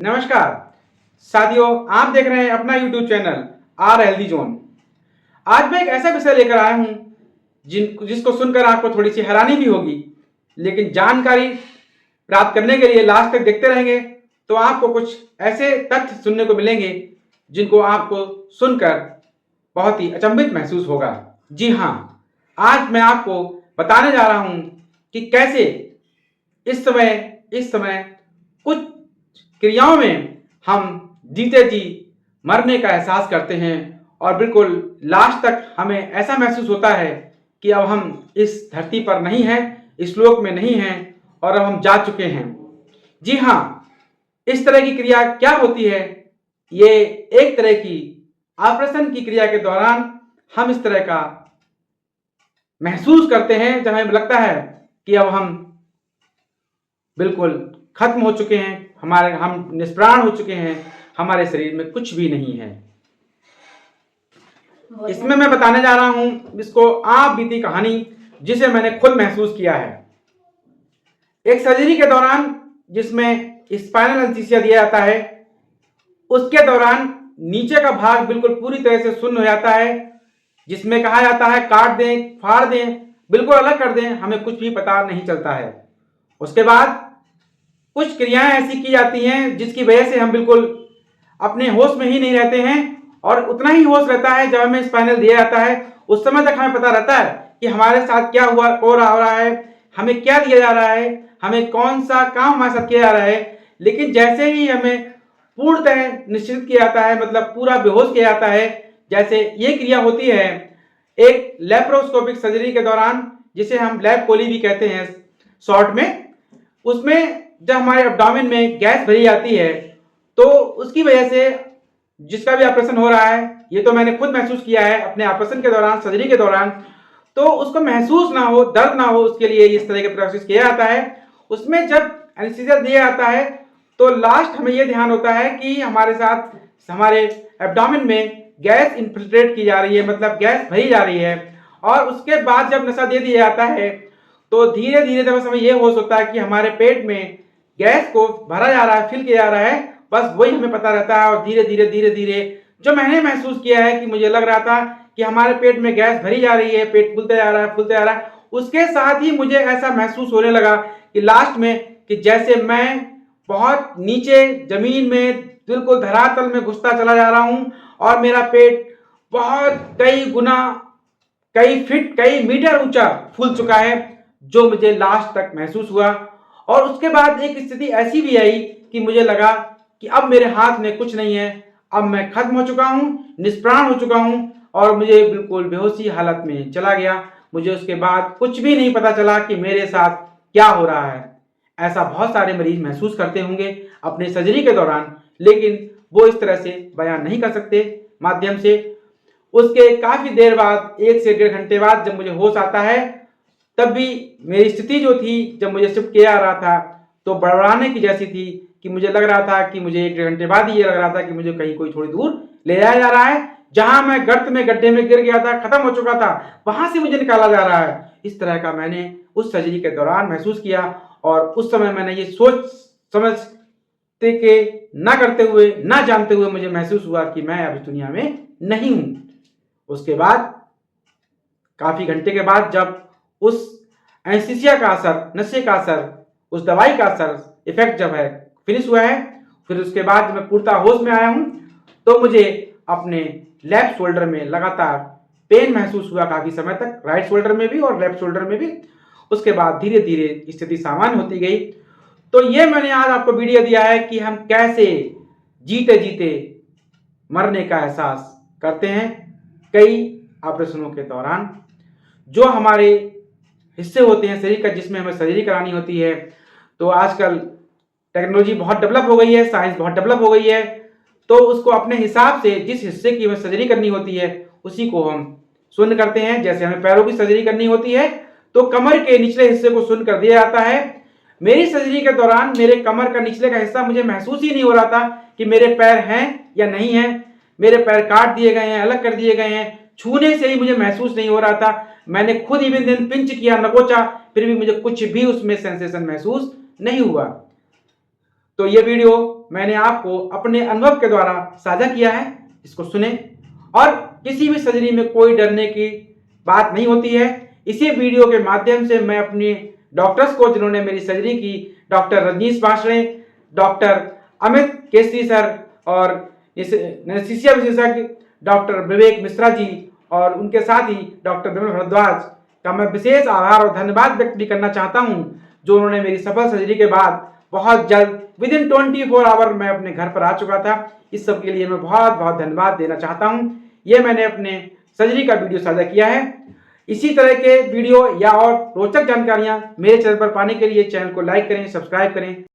नमस्कार साथियों, आप देख रहे हैं अपना YouTube channel are healthy zone. आज मैं एक ऐसा विषय लेकर आया हूं जिसको सुनकर आपको थोड़ी सी हैरानी भी होगी, लेकिन जानकारी प्राप्त करने के लिए लास्ट तक देखते रहेंगे तो आपको कुछ ऐसे तथ्य सुनने को मिलेंगे जिनको आपको सुनकर बहुत ही अचंभित महसूस होगा। जी हाँ, आज मैं आपको बताने जा रहा हूं कि कैसे इस समय कुछ क्रियाओं में हम जीते जी मरने का एहसास करते हैं और बिल्कुल लास्ट तक हमें ऐसा महसूस होता है कि अब हम इस धरती पर नहीं हैं, इस लोक में नहीं हैं और अब हम जा चुके हैं। जी हाँ, इस तरह की क्रिया क्या होती है? ये एक तरह की ऑपरेशन की क्रिया के दौरान हम इस तरह का महसूस करते हैं जब हमें लगता है कि अब हम बिल्कुल खत्म हो चुके हैं, हम निष्प्राण हो चुके हैं, हमारे शरीर में कुछ भी नहीं है। इसमें मैं बताने जा रहा हूं इसको आप बीती कहानी जिसे मैंने खुद महसूस किया है। एक सर्जरी के दौरान जिसमें स्पाइनल एनेस्थीसिया दिया जाता है, उसके दौरान नीचे का भाग बिल्कुल पूरी तरह से सुन्न हो जाता है, जिसमें कहा जाता है काट दें, फाड़ दें, बिल्कुल अलग कर दें, हमें कुछ भी पता नहीं चलता है। उसके बाद कुछ क्रियाएं ऐसी की जाती हैं जिसकी वजह से हम बिल्कुल अपने होश में ही नहीं रहते हैं और उतना ही होश रहता है जब हमें स्पाइनल दिया जाता है। उस समय तक हमें पता रहता है कि हमारे साथ क्या हो रहा है, हमें क्या दिया जा रहा है, हमें कौन सा काम हमारे साथ किया जा रहा है। लेकिन जैसे ही हमें पूर्णतः निश्चित किया जाता है, मतलब पूरा बेहोश किया जाता है, जैसे ये क्रिया होती है एक लेप्रोस्कोपिक सर्जरी के दौरान, जिसे हम लैप कोली भी कहते हैं शॉर्ट में। उसमें जब हमारे एब्डोमेन में गैस भरी जाती है तो उसकी वजह से जिसका भी ऑपरेशन हो रहा है, ये तो मैंने खुद महसूस किया है अपने ऑपरेशन के दौरान, सर्जरी के दौरान, तो उसको महसूस ना हो, दर्द ना हो, उसके लिए इस तरह के प्रोसेस किया जाता है। उसमें जब एनेस्थीसिया दिया जाता है तो लास्ट हमें यह ध्यान होता है कि हमारे साथ हमारे एब्डोमेन में गैस इन्फिल्ट्रेट की जा रही है, मतलब गैस भरी जा रही है। और उसके बाद जब नशा दे दिया जाता है तो धीरे धीरे जब हमें यह होश होता है कि हमारे पेट में गैस को भरा जा रहा है, फिल किया जा रहा है, बस वही हमें पता रहता है। और धीरे धीरे जो मैंने महसूस किया है कि मुझे लग रहा था कि हमारे पेट में गैस भरी जा रही है, पेट फूलते जा रहा है, फूलते जा रहा है, उसके साथ ही मुझे ऐसा महसूस होने लगा कि लास्ट में कि जैसे मैं बहुत नीचे जमीन में बिल्कुल धरातल में घुसता चला जा रहा हूं और मेरा पेट बहुत कई गुना, कई फीट, कई मीटर ऊंचा फूल चुका है, जो मुझे लास्ट तक महसूस हुआ। और उसके बाद एक स्थिति ऐसी भी आई कि मुझे लगा कि अब मेरे हाथ में कुछ नहीं है, अब मैं खत्म हो चुका हूं, निष्प्राण हो चुका हूं और मुझे बिल्कुल बेहोशी हालत में चला गया। मुझे उसके बाद कुछ भी नहीं पता चला कि मेरे साथ क्या हो रहा है। ऐसा बहुत सारे मरीज महसूस करते होंगे अपने सर्जरी के दौरान, लेकिन वो इस तरह से बयान नहीं कर सकते माध्यम से। उसके काफी देर बाद, 1 से 1.5 घंटे बाद जब मुझे होश आता है, तब भी मेरी स्थिति जो थी, जब मुझे शिफ्ट किया जा रहा था, तो बड़बड़ाने की जैसी थी कि मुझे लग रहा था कि मुझे 1-1.5 घंटे बाद ही ये लग रहा था कि मुझे कहीं कोई थोड़ी दूर ले जाया जा रहा है। जहां मैं गर्त में, गड्ढे में गिर गया था, खत्म हो चुका था, वहां से मुझे निकाला जा रहा है। इस तरह का मैंने उस सर्जरी के दौरान महसूस किया। और उस समय मैंने ये सोच समझते के ना करते हुए, ना जानते हुए मुझे महसूस हुआ कि मैं अब इस दुनिया में नहीं हूं। उसके बाद काफी घंटे के बाद जब उस एनेस्थीसिया का असर, नशे का असर, उस दवाई का असर, इफेक्ट जब है फिनिश हुआ है, फिर उसके बाद जब मैं पूर्णतः होश में आया हूं, तो मुझे अपने लेफ्ट शोल्डर में लगातार पेन महसूस हुआ काफी समय तक, राइट शोल्डर में भी और लेफ्ट शोल्डर में भी। उसके बाद धीरे धीरे स्थिति सामान्य होती गई। तो ये मैंने आज आपको वीडियो दिया है कि हम कैसे जीते जीते मरने का एहसास करते हैं कई ऑपरेशनों के दौरान। जो हमारे हिस्से होते हैं शरीर का, जिसमें हमें सर्जरी करानी होती है, तो आजकल टेक्नोलॉजी बहुत डेवलप हो गई है, साइंस बहुत डेवलप हो गई है, तो उसको अपने हिसाब से जिस हिस्से की हमें सर्जरी करनी होती है उसी को हम शून्य करते हैं। जैसे हमें पैरों की सर्जरी करनी होती है तो कमर के निचले हिस्से को शून्य कर दिया जाता है। मेरी सर्जरी के दौरान मेरे कमर का निचले का हिस्सा, मुझे महसूस ही नहीं हो रहा था कि मेरे पैर हैं या नहीं है। मेरे पैर काट दिए गए हैं, अलग कर दिए गए हैं, छूने से ही मुझे महसूस नहीं हो रहा था। मैंने खुद इवन दिन पिंच किया, नकोचा, फिर भी मुझे कुछ भी उसमें सेंसेशन महसूस नहीं हुआ। तो ये वीडियो मैंने आपको अपने अनुभव के द्वारा साझा किया है, इसको सुने। और किसी भी सर्जरी में कोई डरने की बात नहीं होती है। इसी वीडियो के माध्यम से मैं अपने डॉक्टर्स को, जिन्होंने मेरी सर्जरी की, doctor Rajneesh Bashre, doctor Amit Kesari sir और इस एनेस्थीसिया विशेषज्ञ डॉक्टर विवेक मिश्रा जी और उनके साथ ही डॉक्टर विमल भारद्वाज का मैं विशेष आभार और धन्यवाद व्यक्त भी करना चाहता हूं, जो उन्होंने मेरी सफल सर्जरी के बाद बहुत जल्द विदिन 24 आवर मैं अपने घर पर आ चुका था। इस सब के लिए मैं बहुत बहुत धन्यवाद देना चाहता हूं। ये मैंने अपने सर्जरी का वीडियो साझा किया है। इसी तरह के वीडियो या और रोचक जानकारियां मेरे चैनल पर पाने के लिए चैनल को लाइक करें, सब्सक्राइब करें।